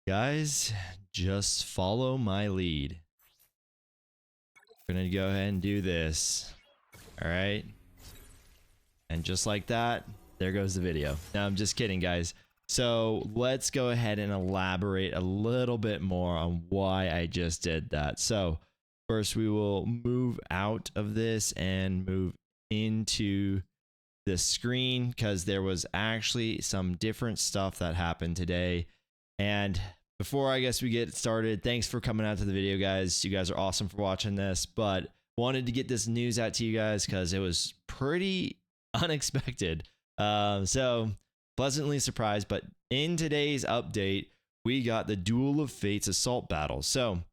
Guys, just follow my lead. We're gonna go ahead and do this. All right. And just like that, there goes the video. No, I'm just kidding, guys. So let's go ahead and elaborate a little bit more on why I just did that. So first we will move out of this and move into the screen because there was actually some different stuff that happened today. And before I guess we get started, thanks for coming out to the video, guys. You guys are awesome for watching this, but wanted to get this news out to you guys because it was pretty unexpected. So pleasantly surprised. But in today's update, we got the Duel of Fates assault battle. So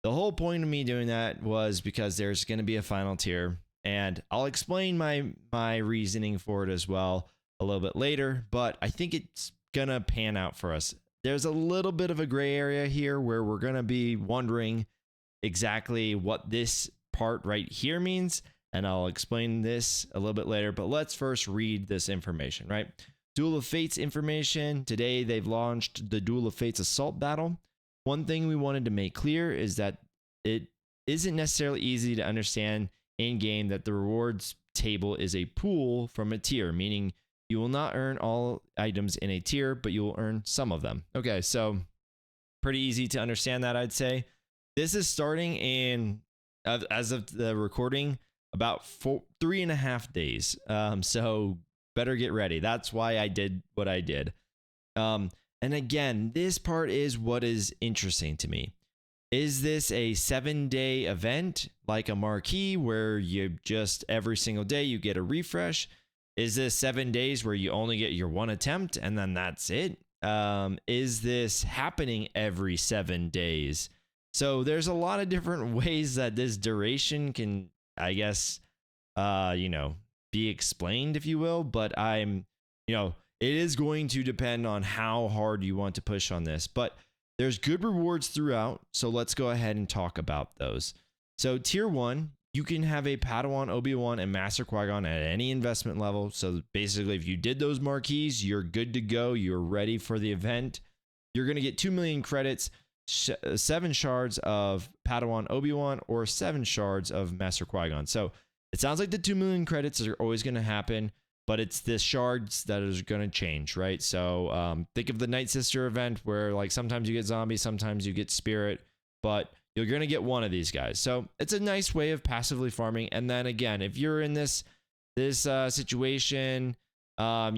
the whole point of me doing that was because there's going to be a final tier, and I'll explain my reasoning for it as well a little bit later. But I think it's gonna pan out for us. There's a little bit of a gray area here where we're gonna be wondering exactly what this part right here means, and I'll explain this a little bit later. But let's first read this information, right? Duel of Fates information. Today they've launched the Duel of Fates assault battle. One thing we wanted to make clear is that it isn't necessarily easy to understand in game that the rewards table is a pool from a tier, meaning you will not earn all items in a tier, but you will earn some of them. Okay, so pretty easy to understand that, I'd say. This is starting in, as of the recording, about 3.5 days. So better get ready. That's why I did what I did. And again, this part is what is interesting to me. Is this a 7-day event like a marquee where you just every single day you get a refresh? Is this 7 days where you only get your one attempt and then that's it? Is this happening every 7 days? So there's a lot of different ways that this duration can, I guess, be explained, if you will. But it is going to depend on how hard you want to push on this. But there's good rewards throughout, so let's go ahead and talk about those. So tier 1, you can have a Padawan, Obi-Wan, and Master Qui-Gon at any investment level. So basically, if you did those marquees, you're good to go. You're ready for the event. You're going to get 2 million credits, 7 shards of Padawan, Obi-Wan, or 7 shards of Master Qui-Gon. So it sounds like the 2 million credits are always going to happen, but it's the shards that is going to change, right? So think of the Night Sister event where like sometimes you get zombie, sometimes you get spirit, but you're going to get one of these guys. So it's a nice way of passively farming. And then again, if you're in this situation, for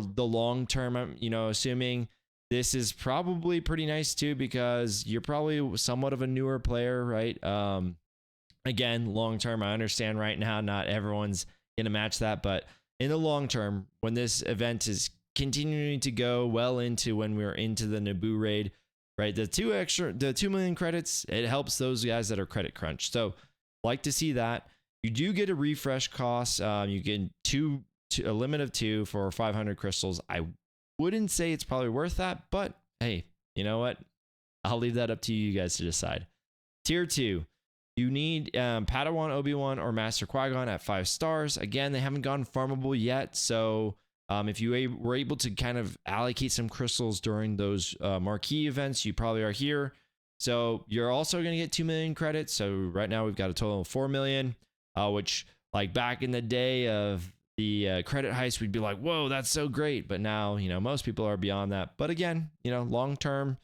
the long term, assuming this is probably pretty nice too, because you're probably somewhat of a newer player, right? Again, long term, I understand right now not everyone's going to match that, but in the long term, when this event is continuing to go well into when we're into the Naboo raid, right? The 2 million credits, it helps those guys that are credit crunched. So like to see that. You do get a refresh cost. You get a limit of 2 for 500 crystals. I wouldn't say it's probably worth that, but hey, you know what? I'll leave that up to you guys to decide. Tier 2. You need Padawan, Obi-Wan, or Master Qui-Gon at 5 stars. Again, they haven't gone farmable yet. So if you were able to kind of allocate some crystals during those marquee events, you probably are here. So you're also going to get 2 million credits. So right now we've got a total of 4 million, which like back in the day of the credit heist, we'd be like, whoa, that's so great. But now, most people are beyond that. But again, long-term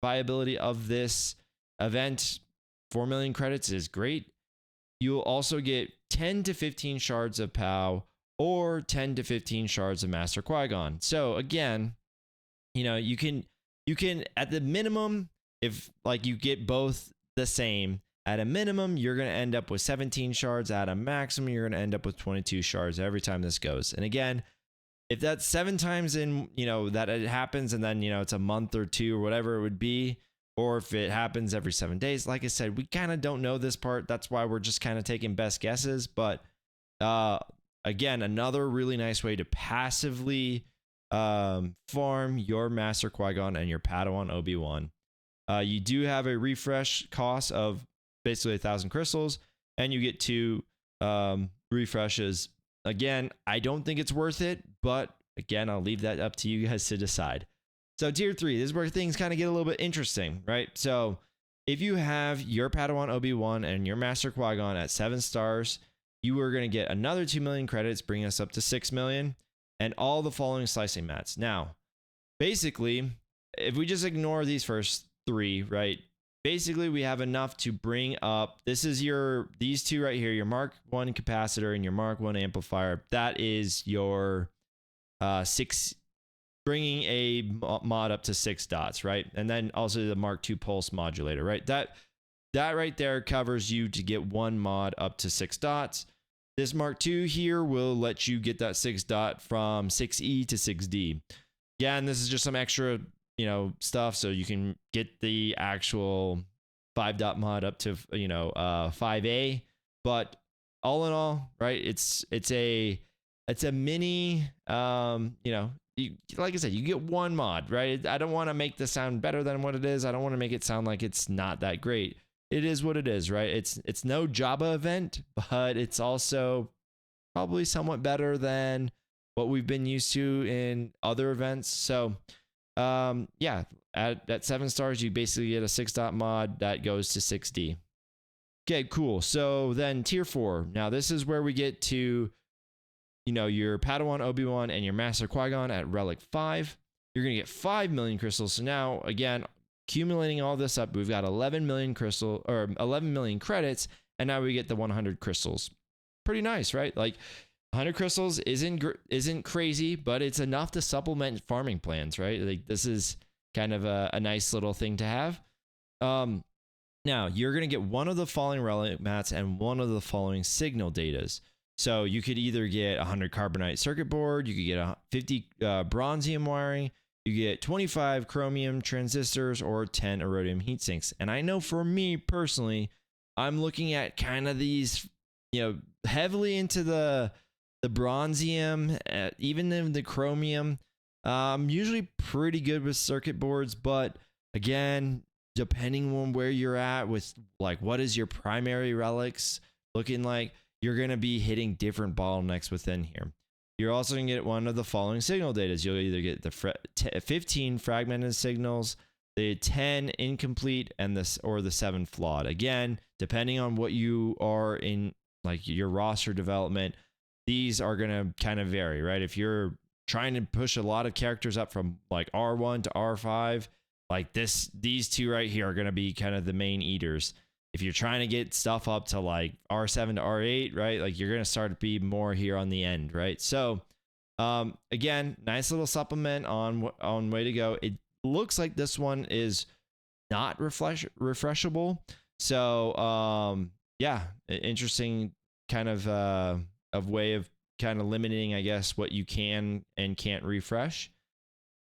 viability of this event, 4 million credits is great. You'll also get 10 to 15 shards of POW or 10 to 15 shards of Master Qui-Gon. So again, you can at the minimum, if like you get both the same, at a minimum, you're going to end up with 17 shards. At a maximum, you're going to end up with 22 shards every time this goes. And again, if that's 7 times in, that it happens and then, it's a month or 2 or whatever it would be, or if it happens every 7 days, like I said, we kind of don't know this part. That's why we're just kind of taking best guesses. But again, another really nice way to passively farm your Master Qui-Gon and your Padawan Obi-Wan. You do have a refresh cost of basically 1,000 crystals, and you get 2 refreshes. Again, I don't think it's worth it, but again, I'll leave that up to you guys to decide. So tier 3, this is where things kind of get a little bit interesting, right? So if you have your Padawan Obi-Wan and your Master Qui-Gon at 7 stars, you are going to get another 2 million credits, bringing us up to 6 million, and all the following slicing mats. Now, basically, if we just ignore these first 3, right? Basically, we have enough to bring up, this is these 2 right here, your Mark 1 capacitor and your Mark 1 amplifier. That is your 6, bringing a mod up to 6 dots, right? And then also the Mark 2 pulse modulator, right? That right there covers you to get 1 mod up to 6 dots. This Mark 2 here will let you get that 6 dot from 6E to 6D. Yeah, and this is just some extra, stuff, so you can get the actual 5 dot mod up to 5A. But all in all, right, it's a mini, like I said, you get 1 mod, right? I don't want to make this sound better than what it is. I don't want to make it sound like it's not that great. It is what it is, right? It's no Jabba event, but it's also probably somewhat better than what we've been used to in other events. So yeah, at 7 stars, you basically get a 6 dot mod that goes to 6D. Okay, cool. So then tier 4. Now this is where we get to, your Padawan Obi-Wan and your Master Qui-Gon at Relic 5. You're going to get 5 million crystals. So now, again, accumulating all this up, we've got 11 million credits, and now we get the 100 crystals. Pretty nice, right? Like 100 crystals isn't crazy, but it's enough to supplement farming plans, right? Like this is kind of a nice little thing to have. Now you're going to get one of the following relic mats and one of the following signal datas. So you could either get 100 carbonite circuit board, you could get 50 bronzium wiring, you get 25 chromium transistors, or 10 iridium heat sinks. And I know for me personally, I'm looking at kind of these, heavily into the bronzium, even in the chromium. I'm usually pretty good with circuit boards, but again, depending on where you're at with like what is your primary relics looking like, you're going to be hitting different bottlenecks within here. You're also going to get one of the following signal datas. You'll either get the 15 fragmented signals, the 10 incomplete, and the 7 flawed. Again, depending on what you are in, like your roster development, these are going to kind of vary, right? If you're trying to push a lot of characters up from like R1 to R5, like these 2 right here are going to be kind of the main eaters. If you're trying to get stuff up to like R7 to R8, right? Like you're going to start to be more here on the end, right? So again, nice little supplement on way to go. It looks like this one is not refreshable. So yeah, interesting kind of way of kind of limiting, I guess, what you can and can't refresh.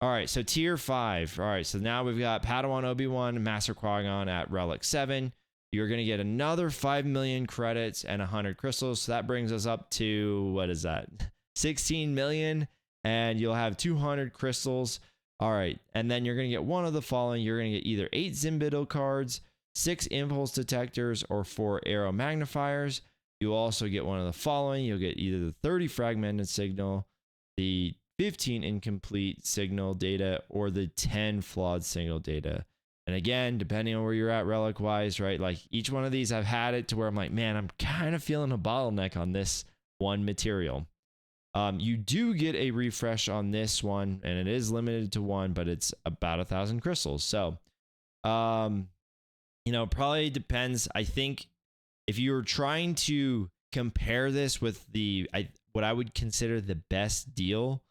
All right, so tier 5. All right, so now we've got Padawan Obi-Wan, Master Qui-Gon at Relic 7. You're going to get another 5 million credits and 100 crystals. So that brings us up to, what is that? 16 million, and you'll have 200 crystals. All right, and then you're going to get one of the following. You're going to get either 8 Zimbido cards, 6 impulse detectors, or 4 arrow magnifiers. You'll also get one of the following. You'll get either the 30 fragmented signal, the 15 incomplete signal data, or the 10 flawed signal data. And again, depending on where you're at relic wise, right? Like each one of these, I've had it to where I'm like, man, I'm kind of feeling a bottleneck on this one material. You do get a refresh on this one, and it is limited to 1, but it's about 1,000 crystals. So, probably depends. I think if you're trying to compare this with what I would consider the best deal,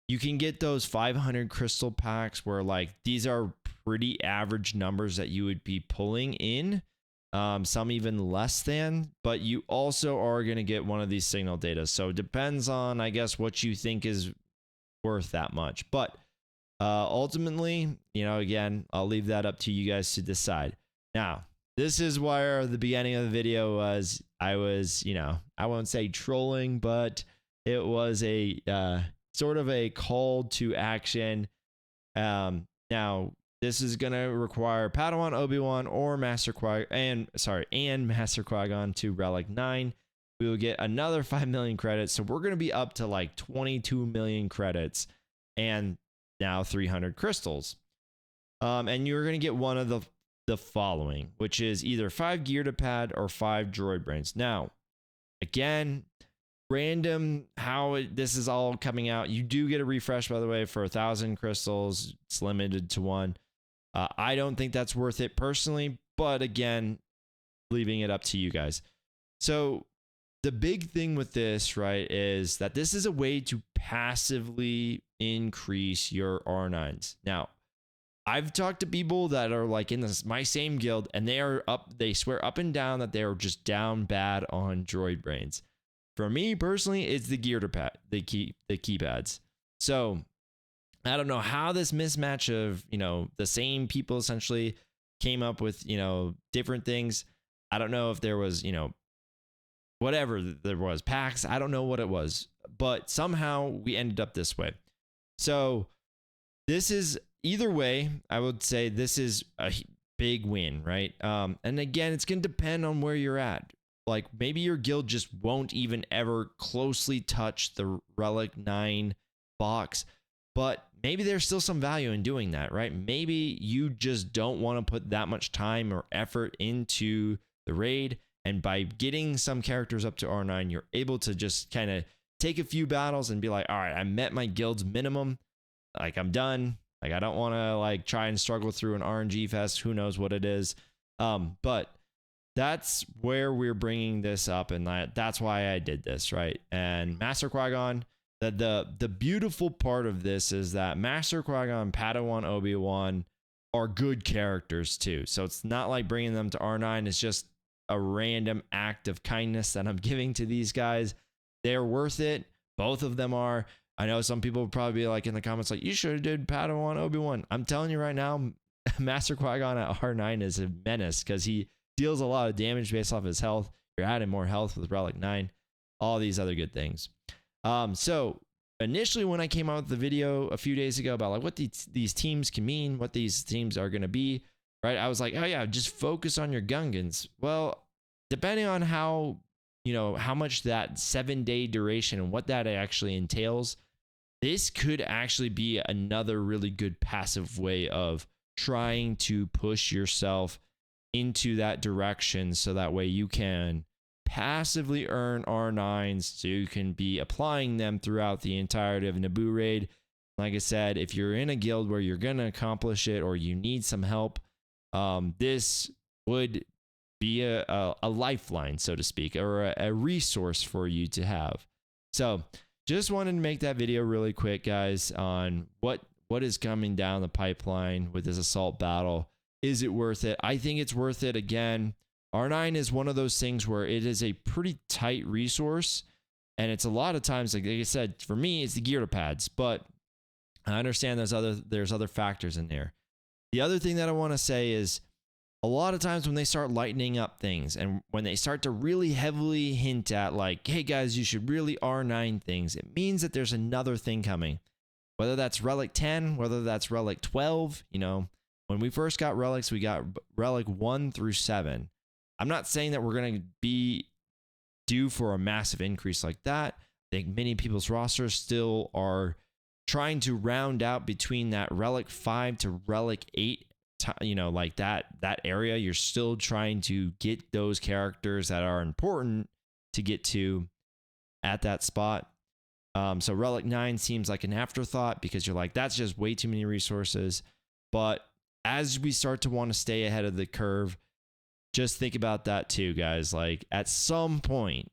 you can get those 500 crystal packs where like these are pretty average numbers that you would be pulling in, some even less than, but you also are going to get one of these signal data. So it depends on, I guess, what you think is worth that much. But ultimately, again, I'll leave that up to you guys to decide. Now, this is where the beginning of the video was. I was, I won't say trolling, but it was a sort of a call to action. Now this is going to require Padawan Obi-Wan or Master Qui-Gon to Relic 9. We will get another 5 million credits. So we're going to be up to like 22 million credits. And now 300 crystals. And you're going to get one of the following, which is either 5 gear pad or 5 droid brains. Now, again, random how this is all coming out. You do get a refresh, by the way, for 1,000 crystals. It's limited to 1. I don't think that's worth it personally, but again, leaving it up to you guys. So the big thing with this, right, is that this is a way to passively increase your R9s. Now, I've talked to people that are like in my same guild, and they swear up and down that they're just down bad on droid brains. For me personally, it's the gear pad, the keypads. So I don't know how this mismatch of, the same people essentially came up with, different things. I don't know if there was, whatever there was, packs. I don't know what it was, but somehow we ended up this way. So this is, either way, I would say this is a big win, right? And again, it's going to depend on where you're at. Like maybe your guild just won't even ever closely touch the Relic 9 box, but maybe there's still some value in doing that, right? Maybe you just don't want to put that much time or effort into the raid, and by getting some characters up to R9, you're able to just kind of take a few battles and be like, all right, I met my guild's minimum. Like I'm done. Like I don't want to like try and struggle through an RNG fest. Who knows what it is? But that's where we're bringing this up, and that's why I did this, right? And Master Qui-Gon, the beautiful part of this is that Master Qui-Gon, Padawan Obi-Wan are good characters too. So it's not like bringing them to R9. It's just a random act of kindness that I'm giving to these guys. They're worth it. Both of them are. I know some people would probably be like in the comments, like, you should have did Padawan Obi-Wan. I'm telling you right now, Master Qui-Gon at R9 is a menace because he deals a lot of damage based off his health. You're adding more health with Relic 9, all these other good things. So initially when I came out with the video a few days ago about like what these teams can mean, what these teams are going to be, right? I was like, oh yeah, just focus on your Gungans. Well, depending on how much that 7-day duration and what that actually entails, this could actually be another really good passive way of trying to push yourself into that direction, so that way you can passively earn R9s, so you can be applying them throughout the entirety of Naboo raid. Like I said, if you're in a guild where you're gonna accomplish it or you need some help, this would be a lifeline, so to speak, or a resource for you to have. So just wanted to make that video really quick, guys, on what is coming down the pipeline with this assault battle. Is it worth it? I think it's worth it. Again, R9 is one of those things where it is a pretty tight resource, and it's a lot of times, like I said, for me, it's the gear pads, but I understand there's other factors in there. The other thing that I want to say is a lot of times when they start lightening up things and when they start to really heavily hint at like, hey guys, you should really R9 things, it means that there's another thing coming. Whether that's Relic 10, whether that's Relic 12, when we first got relics, we got Relic 1 through 7. I'm not saying that we're going to be due for a massive increase like that. I think many people's rosters still are trying to round out between that Relic 5 to Relic 8, like that area. You're still trying to get those characters that are important to get to at that spot. So Relic 9 seems like an afterthought because you're like, that's just way too many resources. But as we start to want to stay ahead of the curve, just think about that too, guys. Like at some point,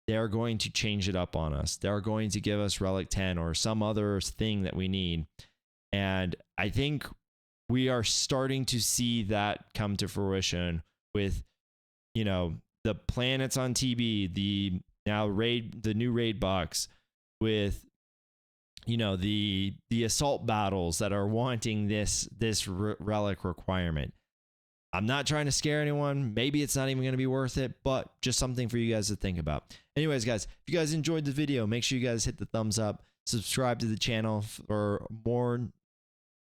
they're going to change it up on us. They're going to give us Relic 10 or some other thing that we need. And I think we are starting to see that come to fruition with, the planets on TB, the new raid box, with the assault battles that are wanting this relic requirement. I'm not trying to scare anyone. Maybe it's not even going to be worth it, but just something for you guys to think about. Anyways, guys, if you guys enjoyed the video, make sure you guys hit the thumbs up, subscribe to the channel for more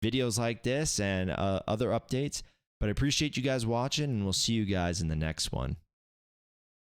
videos like this and other updates. But I appreciate you guys watching, and we'll see you guys in the next one.